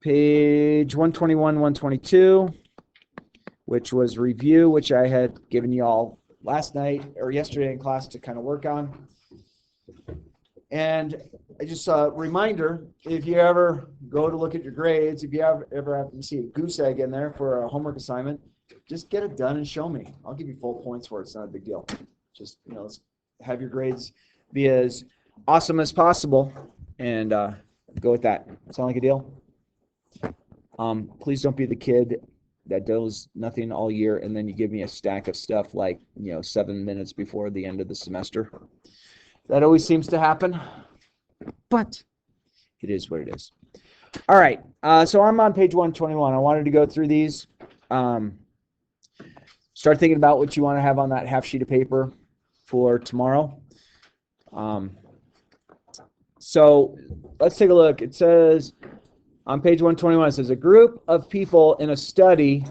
Page 121, 122, which was review, which I had given you all last night or yesterday in class to kind of work on. And I just a reminder, if you ever go to look at your grades, if you ever have to see a goose egg in there for a homework assignment, just get it done and show me. I'll give you full points for it. It's not a big deal. Just, let's have your grades be as awesome as possible and go with that. Sound like a deal? Please don't be the kid that does nothing all year and then you give me a stack of stuff like, 7 minutes before the end of the semester. That always seems to happen, but it is what it is. All right, so I'm on page 121. I wanted to go through these. Start thinking about what you want to have on that half sheet of paper for tomorrow. So let's take a look. It says on page 121, it says a group of people in a study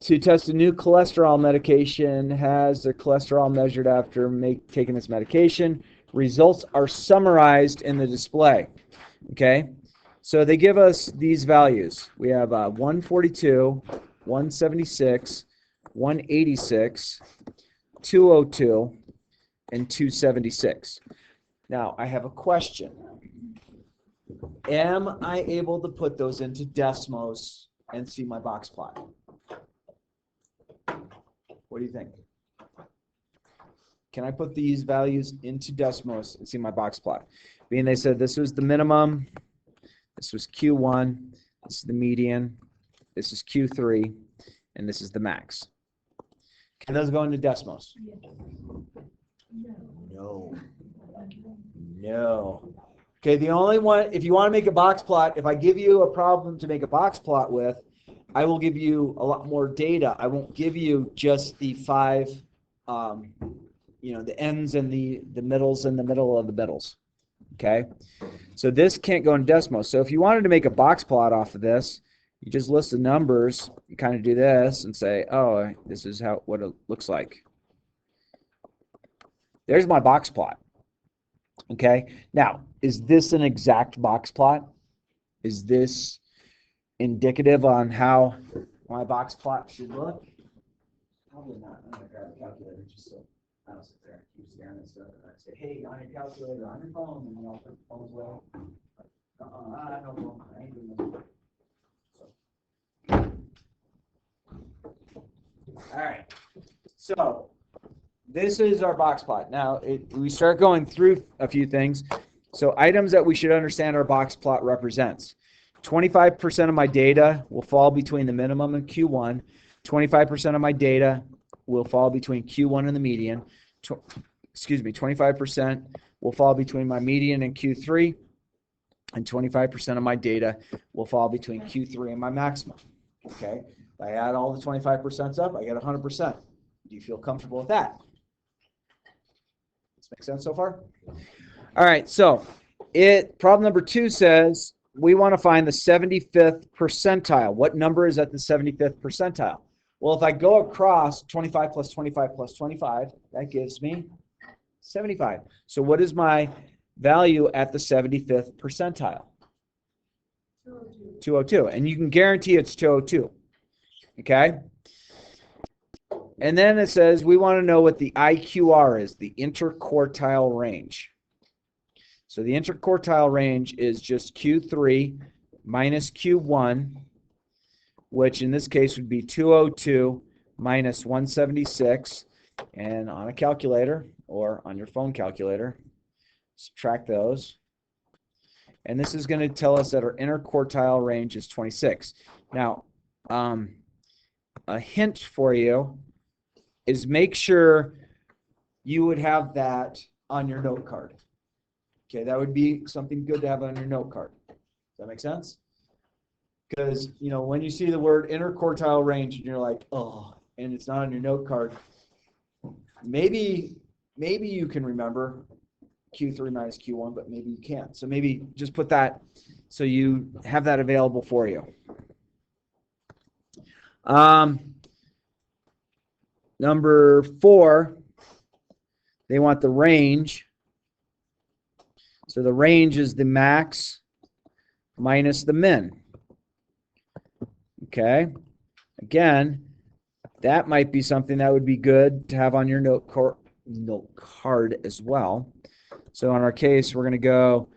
to test a new cholesterol medication has their cholesterol measured after taking this medication. Results are summarized in the display. Okay, so they give us these values. We have 142, 176, 186, 202, and 276. Now, I have a question. Am I able to put those into Desmos and see my box plot? What do you think? Can I put these values into Desmos and see my box plot? Being they said this was the minimum, this was Q1, this is the median, this is Q3, and this is the max. Can those go into Desmos? No. No. Okay, the only one, if you want to make a box plot, if I give you a problem to make a box plot with, I will give you a lot more data. I won't give you just the 5, the ends and the middles and the middle of the middles. Okay, so this can't go in Desmos. So if you wanted to make a box plot off of this, you just list the numbers. You kind of do this and say, oh, this is what it looks like. There's my box plot. Okay, now, is this an exact box plot? Is this indicative on how my box plot should look? Probably not. I'm going to grab a calculator just so I don't sit there and keep staring at stuff and I say, hey, on your calculator, on your phone, and I'll put the phone away. I don't know. I ain't doing this. All right. So this is our box plot. Now, we start going through a few things. So items that we should understand our box plot represents. 25% of my data will fall between the minimum and Q1. 25% of my data will fall between Q1 and the median. 25% will fall between my median and Q3. And 25% of my data will fall between Q3 and my maximum. Okay? If I add all the 25% up, I get 100%. Do you feel comfortable with that? Does this make sense so far? All right, so problem number 2 says we want to find the 75th percentile. What number is at the 75th percentile? Well, if I go across 25 plus 25 plus 25, that gives me 75. So what is my value at the 75th percentile? 202. And you can guarantee it's 202. Okay? And then it says we want to know what the IQR is, the interquartile range. So the interquartile range is just Q3 minus Q1, which in this case would be 202 minus 176. And on a calculator or on your phone calculator, subtract those. And this is going to tell us that our interquartile range is 26. Now, a hint for you is make sure you would have that on your note card. Okay, that would be something good to have on your note card. Does that make sense? Because, when you see the word interquartile range and you're like, oh, and it's not on your note card, maybe you can remember Q3 minus Q1, but maybe you can't. So maybe just put that so you have that available for you. Number 4, they want the range. So the range is the max minus the min. Okay? Again, that might be something that would be good to have on your note card as well. So in our case, we're going to go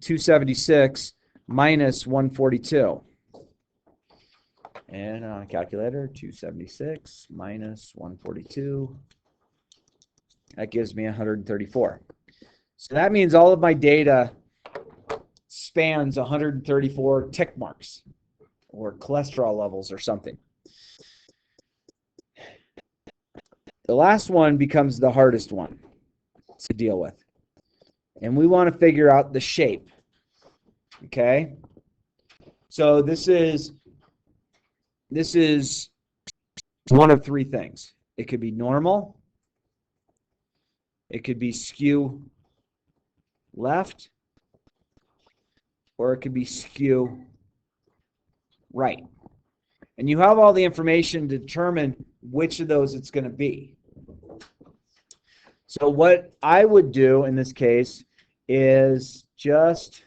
276 minus 142. And on a calculator, 276 minus 142. That gives me 134. So that means all of my data spans 134 tick marks or cholesterol levels or something. The last one becomes the hardest one to deal with. And we want to figure out the shape. Okay? So this is one of three things. It could be normal. It could be skew left. Or it could be skew right. And you have all the information to determine which of those it's going to be. So what I would do in this case is just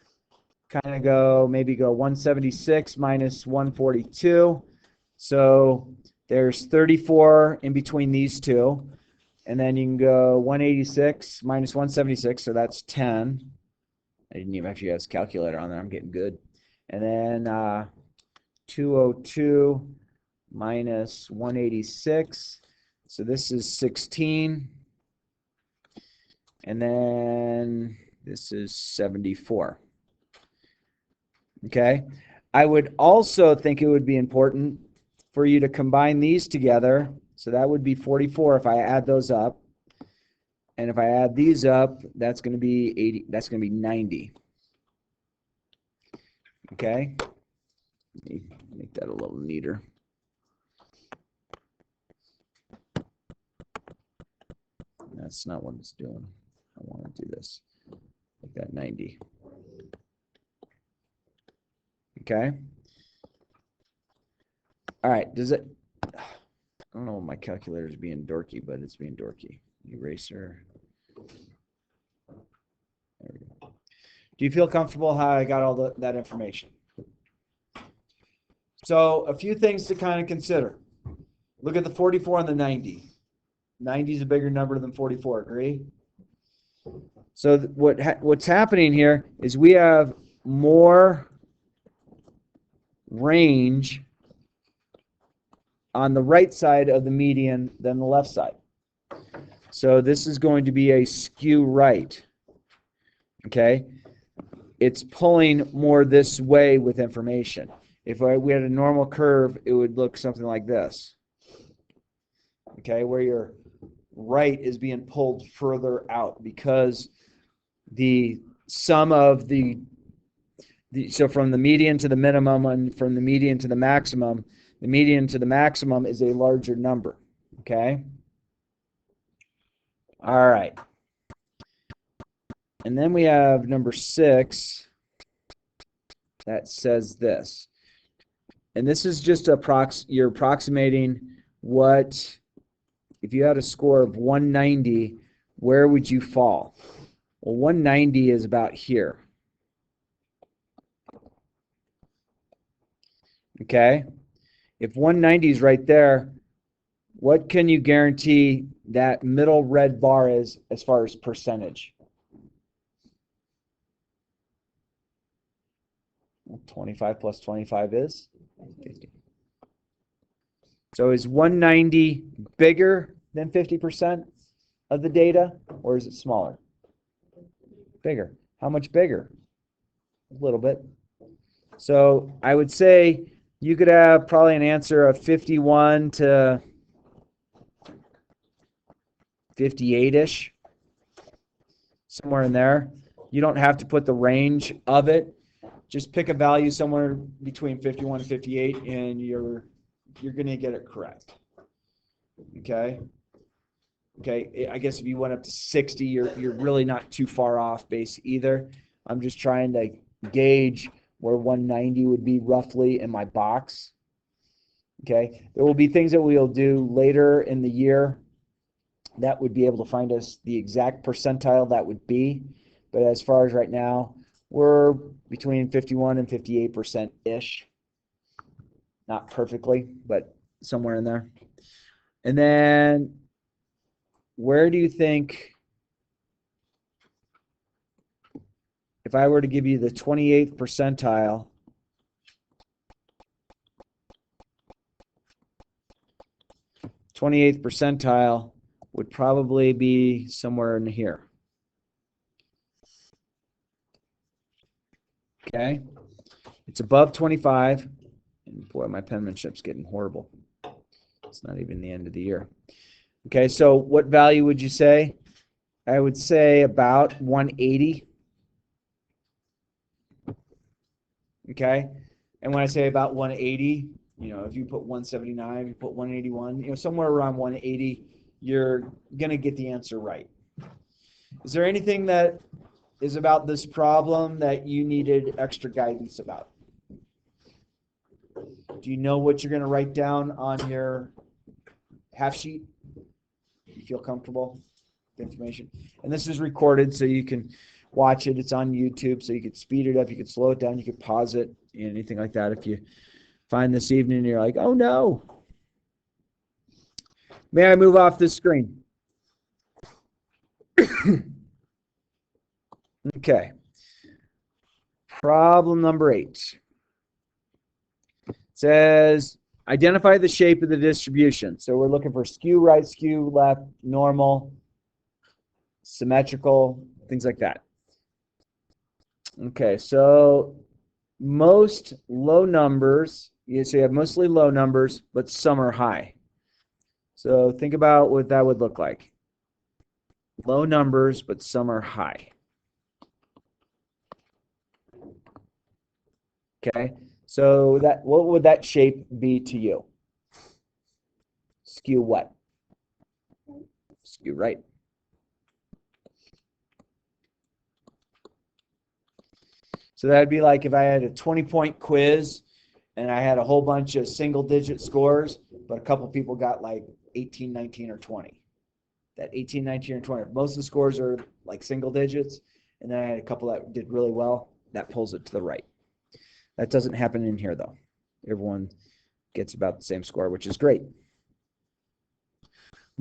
kind of maybe go 176 minus 142. So there's 34 in between these two. And then you can go 186 minus 176, so that's 10. I didn't even actually have a calculator on there. I'm getting good. And then 202 minus 186. So this is 16. And then this is 74. Okay? I would also think it would be important for you to combine these together. So that would be 44 if I add those up. And if I add these up, that's going to be 80. That's going to be 90. Okay? Let me make that a little neater. That's not what it's doing. I want to do this. Make that 90. Okay? All right. Does it... I don't know if my calculator is being dorky, but it's being dorky. Eraser. There we go. Do you feel comfortable how I got all that information? So a few things to kind of consider. Look at the 44 and the 90. 90 is a bigger number than 44, agree? So what's happening here is we have more range on the right side of the median than the left side. So this is going to be a skew right. Okay? It's pulling more this way with information. If we had a normal curve, it would look something like this. Okay? Where your right is being pulled further out because the sum of so from the median to the minimum and from the median to the maximum is a larger number. Okay? All right. And then we have number 6 that says this. And this is just you're approximating what, if you had a score of 190, where would you fall? Well, 190 is about here. Okay? If 190 is right there, what can you guarantee that middle red bar is as far as percentage? 25 plus 25 is 50. So is 190 bigger than 50% of the data, or is it smaller? Bigger. How much bigger? A little bit. So I would say you could have probably an answer of 51 to 58-ish, somewhere in there. You don't have to put the range of it. Just pick a value somewhere between 51 and 58, and you're going to get it correct. Okay? Okay, I guess if you went up to 60, you're really not too far off base either. I'm just trying to gauge where 190 would be roughly in my box. Okay? There will be things that we'll do later in the year that would be able to find us the exact percentile that would be. But as far as right now, we're between 51 and 58%-ish. Not perfectly, but somewhere in there. And then where do you think, if I were to give you the 28th percentile, would probably be somewhere in here. Okay? It's above 25. And boy, my penmanship's getting horrible. It's not even the end of the year. Okay, so what value would you say? I would say about 180. Okay? And when I say about 180, if you put 179, you put 181, somewhere around 180, you're going to get the answer right. Is there anything that is about this problem that you needed extra guidance about? Do you know what you're going to write down on your half sheet? You feel comfortable with the information? And this is recorded so you can watch it. It's on YouTube, so you could speed it up, you could slow it down, you could pause it, anything like that. If you find this evening and you're like, oh no. May I move off this screen? Okay. Problem number 8. It says, identify the shape of the distribution. So we're looking for skew right, skew left, normal, symmetrical, things like that. Okay, so most low numbers, so you have mostly low numbers, but some are high. So think about what that would look like. Low numbers, but some are high. Okay, so what would that shape be to you? Skew what? Skew right. So that'd be like if I had a 20-point quiz and I had a whole bunch of single-digit scores, but a couple people got like 18, 19, or 20. That 18, 19, or 20. Most of the scores are like single digits, and then I had a couple that did really well. That pulls it to the right. That doesn't happen in here, though. Everyone gets about the same score, which is great.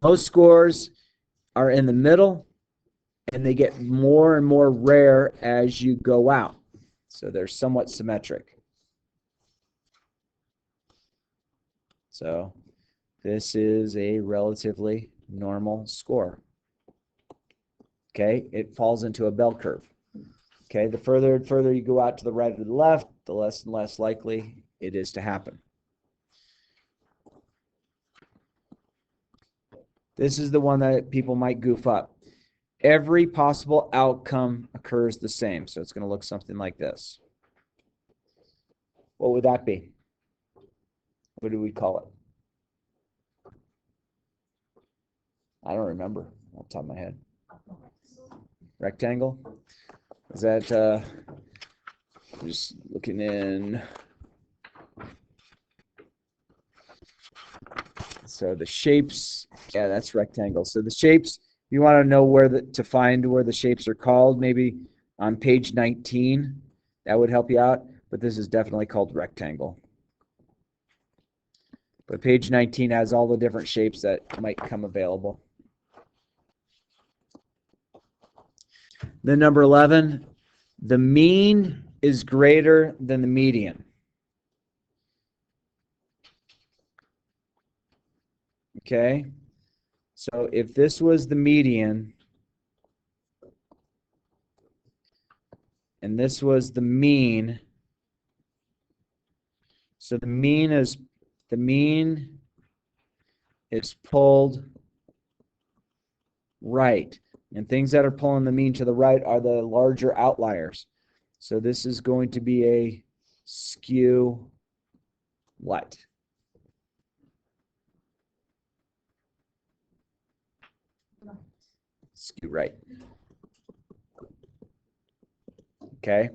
Most scores are in the middle, and they get more and more rare as you go out. So they're somewhat symmetric. So this is a relatively normal score. Okay, it falls into a bell curve. Okay, the further and further you go out to the right or the left, the less and less likely it is to happen. This is the one that people might goof up. Every possible outcome occurs the same. So it's going to look something like this. What would that be? What do we call it? I don't remember off the top of my head. Rectangle? Is that, just looking in. So the shapes, yeah, that's rectangle. So the shapes, you want to know to find where the shapes are called, maybe on page 19, that would help you out. But this is definitely called rectangle. But page 19 has all the different shapes that might come available. Then number 11, the mean is greater than the median. Okay, so if this was the median and this was the mean, so the mean is pulled right, and things that are pulling the mean to the right are the larger outliers. So this is going to be a skew what? Skew right. Okay,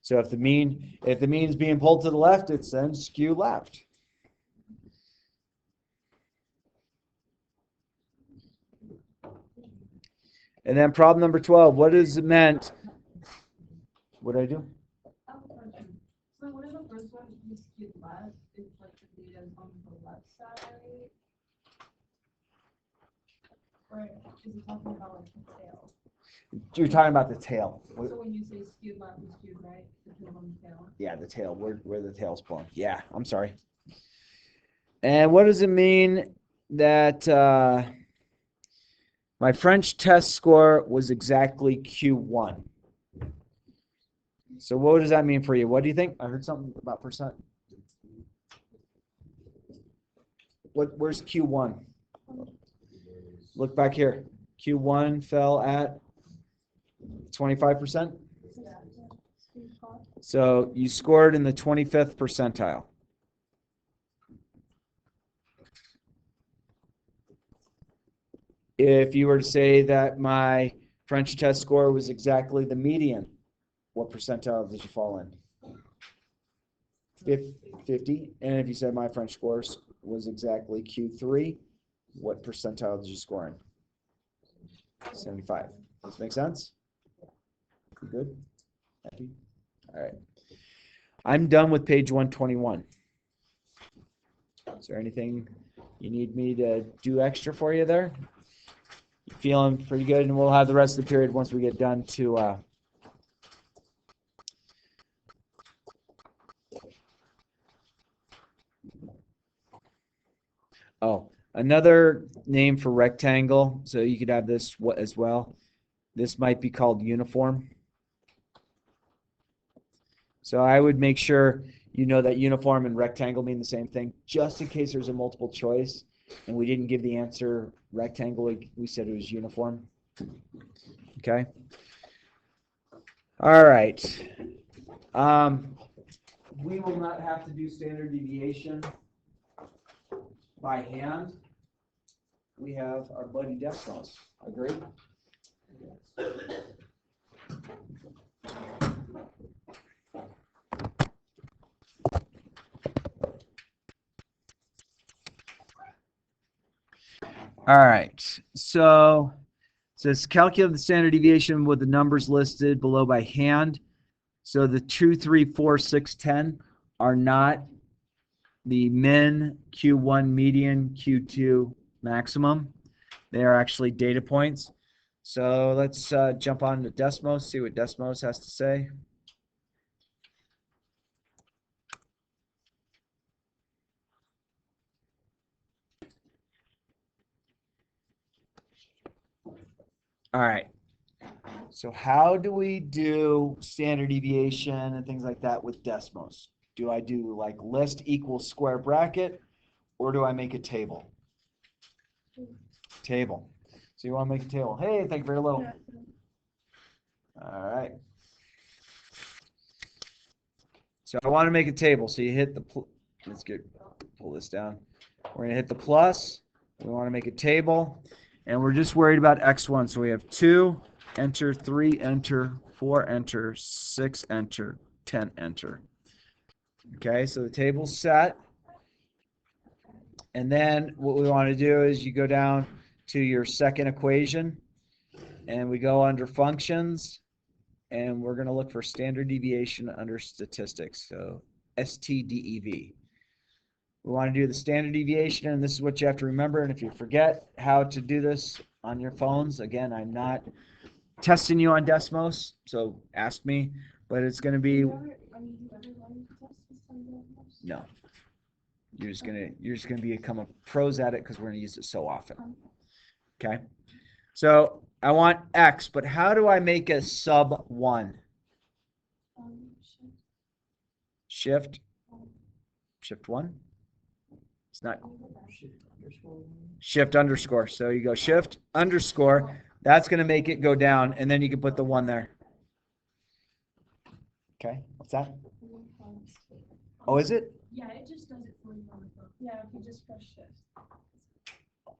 so if the mean is being pulled to the left, it's then skew left. And then problem number 12, what is meant What did I do? I have a question. So what is the first one you skewed left? It's like the data is on the left side? Or is it talking about like the tail? You're talking about the tail. So when you say skewed left and skewed right, the tail on the tail? Yeah, the tail, where the tail's pulling. Yeah, I'm sorry. And what does it mean that my French test score was exactly Q1? So what does that mean for you? What do you think? I heard something about percent. Where's Q1? Look back here. Q1 fell at 25%. So you scored in the 25th percentile. If you were to say that my French test score was exactly the median, what percentile did you fall in? 50. And if you said my French score was exactly Q3, what percentile did you score in? 75. Does this make sense? You good? Happy? All right. I'm done with page 121. Is there anything you need me to do extra for you there? You feeling pretty good? And we'll have the rest of the period once we get done to another name for rectangle, so you could have this as well. This might be called uniform. So I would make sure you know that uniform and rectangle mean the same thing, just in case there's a multiple choice and we didn't give the answer rectangle, we said it was uniform. Okay. All right. We will not have to do standard deviation by hand. We have our buddy decimals. Agree? All right. So it says calculate the standard deviation with the numbers listed below by hand. So the 2, 3, 4, 6, 10 are not the min, Q1 median, Q2 maximum. They are actually data points. So let's jump on to Desmos, see what Desmos has to say. All right. So how do we do standard deviation and things like that with Desmos? Do I do like list equals square bracket, or do I make a table? Table. So you want to make a table. Hey, thank you very little. All right. So I want to make a table. So you hit the, let's pull this down. We're going to hit the plus. We want to make a table. And we're just worried about X1. So we have 2, enter, 3, enter, 4, enter, 6, enter, 10, enter. Okay, so the table's set. And then what we want to do is you go down to your second equation. And we go under functions. And we're going to look for standard deviation under statistics. So STDEV. We want to do the standard deviation, and this is what you have to remember. And if you forget how to do this on your phones, again, I'm not testing you on Desmos, so ask me. But it's going to be no. You're just gonna become a pros at it because we're going to use it so often. Okay. So I want X, but how do I make a sub 1? Shift 1. It's not shift underscore. So you go shift underscore. That's going to make it go down, and then you can put the 1 there. Okay, what's that? Oh, is it? Yeah, it just does it for you on the phone. Yeah, if you just press shift.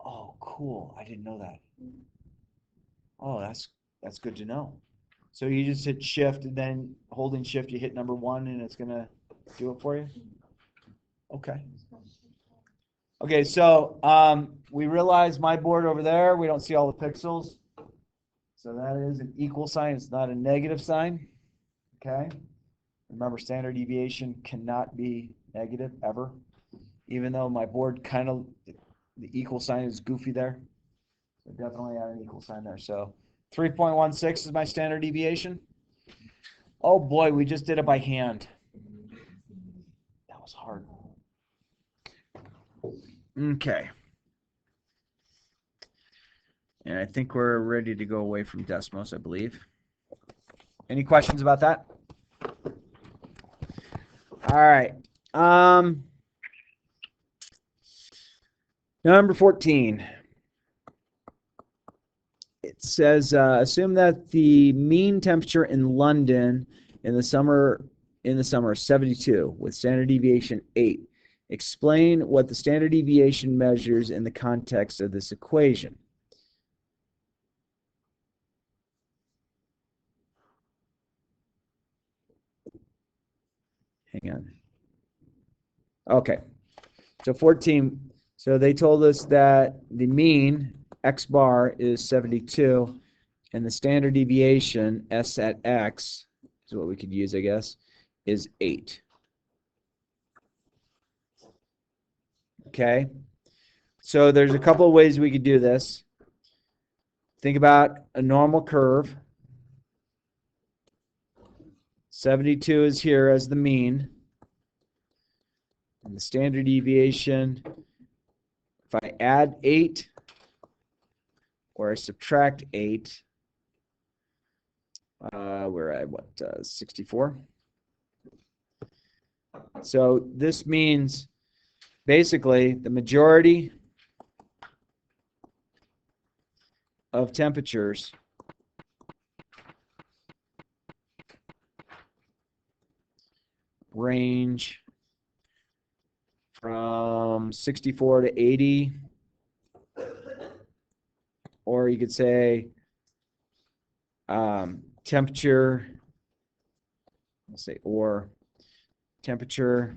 Oh, cool. I didn't know that. Oh, that's good to know. So you just hit shift, and then holding shift, you hit number 1, and it's going to do it for you? Okay. Okay, so we realize my board over there, we don't see all the pixels. So that is an equal sign. It's not a negative sign. Okay. Remember, standard deviation cannot be negative ever, even though my board kind of, the equal sign is goofy there. So definitely add an equal sign there. So 3.16 is my standard deviation. Oh boy, we just did it by hand. That was hard. Okay. And I think we're ready to go away from Desmos, I believe. Any questions about that? All right. Number 14. It says, assume that the mean temperature in London in the summer is 72 with standard deviation 8. Explain what the standard deviation measures in the context of this equation. Hang on. Okay. So 14. So they told us that the mean x bar is 72 and the standard deviation s at x is what we could use, I guess, is 8. Okay. So there's a couple of ways we could do this. Think about a normal curve. 72 is here as the mean. And the standard deviation, if I add 8 or I subtract 8, we're at what, 64? So this means basically the majority of temperatures range from 64 to 80, or you could say temperature, let's say, or temperature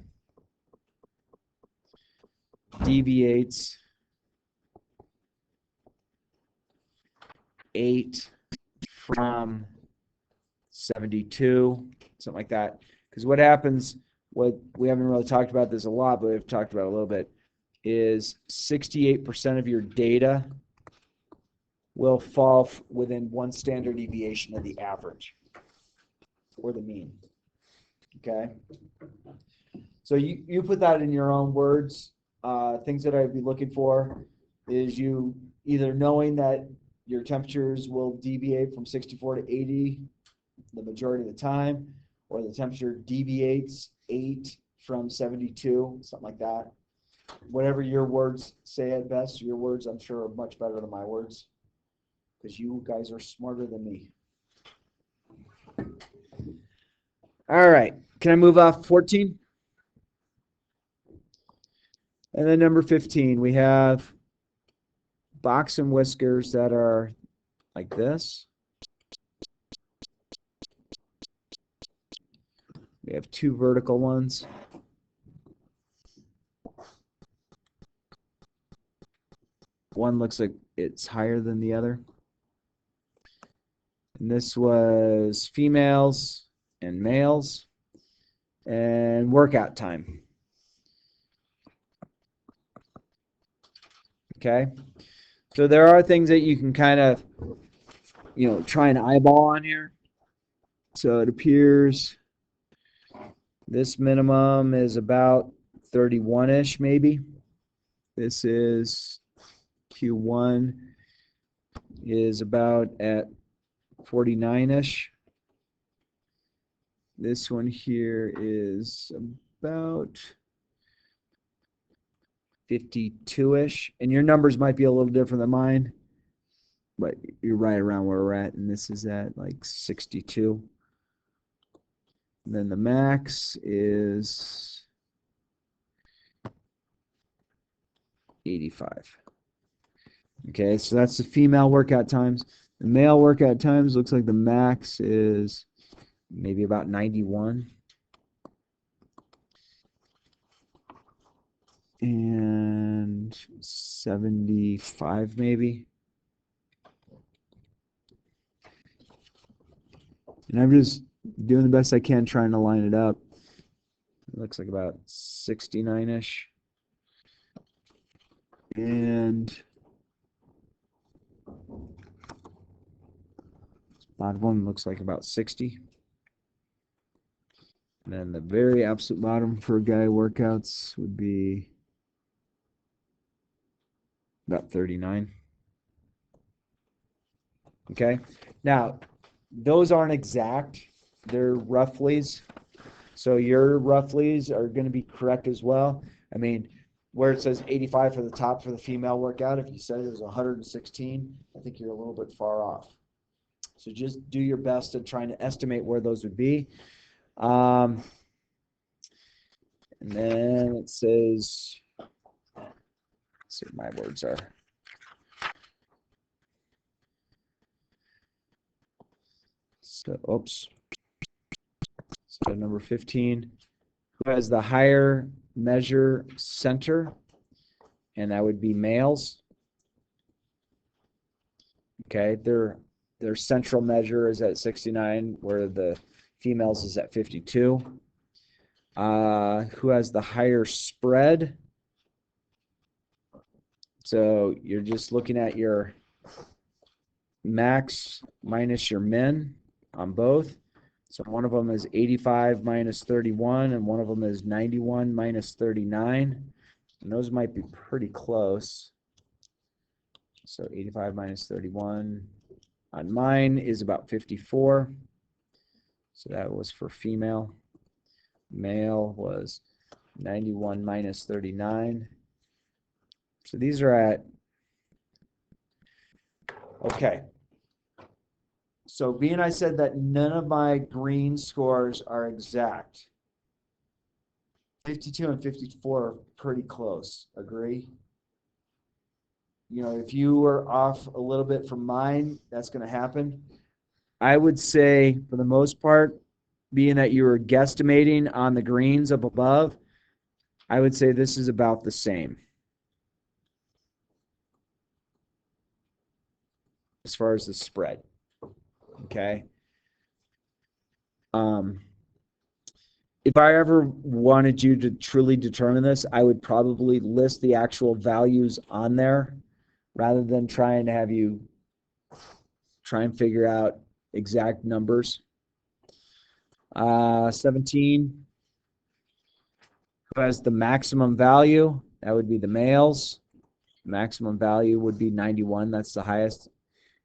deviates 8 from 72, something like that. Because what happens, what we haven't really talked about this a lot, but we've talked about it a little bit, is 68% of your data will fall within one standard deviation of the average or the mean. Okay? So you put that in your own words. Things that I'd be looking for is you either knowing that your temperatures will deviate from 64 to 80 the majority of the time, or the temperature deviates 8 from 72, something like that. Whatever your words say at best, your words I'm sure are much better than my words, because you guys are smarter than me. All right, can I move off 14? And then number 15, we have box and whiskers that are like this. We have 2 vertical ones. One looks like it's higher than the other. And this was females and males and workout time. Okay. So there are things that you can kind of, try and eyeball on here. So it appears this minimum is about 31-ish maybe. This is Q1 is about at 49-ish. This one here is about 52-ish. And your numbers might be a little different than mine, but you're right around where we're at. And this is at like 62. And then the max is 85. Okay, so that's the female workout times. The male workout times looks like the max is maybe about 91. And 75 maybe. And I'm just doing the best I can trying to line it up. It looks like about 69-ish. And bottom one looks like about 60. And then the very absolute bottom for guy workouts would be about 39. Okay. Now, those aren't exact. They're roughlies. So your roughlies are going to be correct as well. I mean, where it says 85 for the top for the female workout, if you said it was 116, I think you're a little bit far off. So just do your best at trying to estimate where those would be. And then it says, let's see what my words are. So, oops. So number 15, who has the higher measure center? And that would be males. Okay, their central measure is at 69, where the females is at 52. Who has the higher spread? So you're just looking at your max minus your min on both. So one of them is 85 minus 31, and one of them is 91 minus 39. And those might be pretty close. So 85 minus 31 on mine is about 54. So that was for female. Male was 91 minus 39. So these are at, okay. So being I said that none of my green scores are exact. 52 and 54 are pretty close. Agree? You know, if you were off a little bit from mine, that's going to happen. I would say, for the most part, being that you were guesstimating on the greens up above, I would say this is about the same as far as the spread. Okay. If I ever wanted you to truly determine this, I would probably list the actual values on there rather than trying to have you try and figure out exact numbers. 17, who has the maximum value? That would be the males. Maximum value would be 91. That's the highest.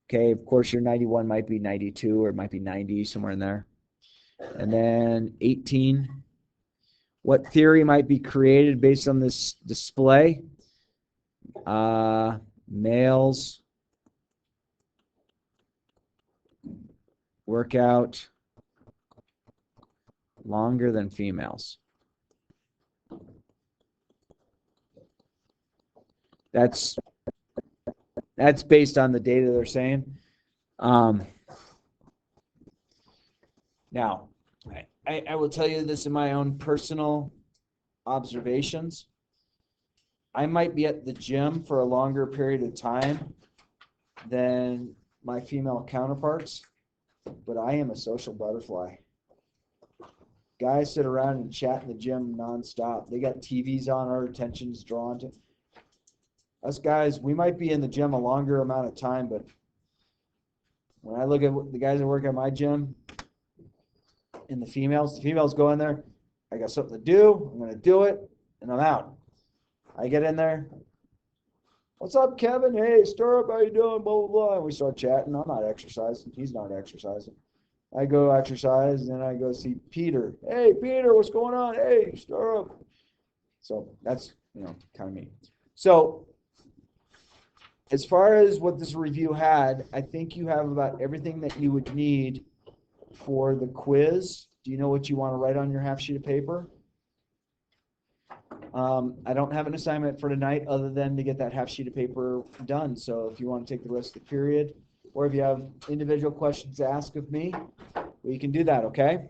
Okay, of course, your 91 might be 92 or it might be 90, somewhere in there. And then 18, what theory might be created based on this display? Males work out longer than females. That's based on the data they're saying. Now, I will tell you this in my own personal observations. I might be at the gym for a longer period of time than my female counterparts, but I am a social butterfly. Guys sit around and chat in the gym nonstop. They got TVs on, our attention's drawn to. Us guys, we might be in the gym a longer amount of time, but when I look at the guys that work at my gym and the females go in there, I got something to do, I'm going to do it, and I'm out. I get in there, what's up, Kevin? Hey, Stirrup, how you doing? Blah, blah, blah. And we start chatting. I'm not exercising. He's not exercising. I go exercise, and then I go see Peter. Hey, Peter, what's going on? Hey, Stirrup. So that's, kind of me. So as far as what this review had, I think you have about everything that you would need for the quiz. Do you know what you want to write on your half sheet of paper? I don't have an assignment for tonight other than to get that half sheet of paper done. So if you want to take the rest of the period, or if you have individual questions to ask of me, we can do that, okay?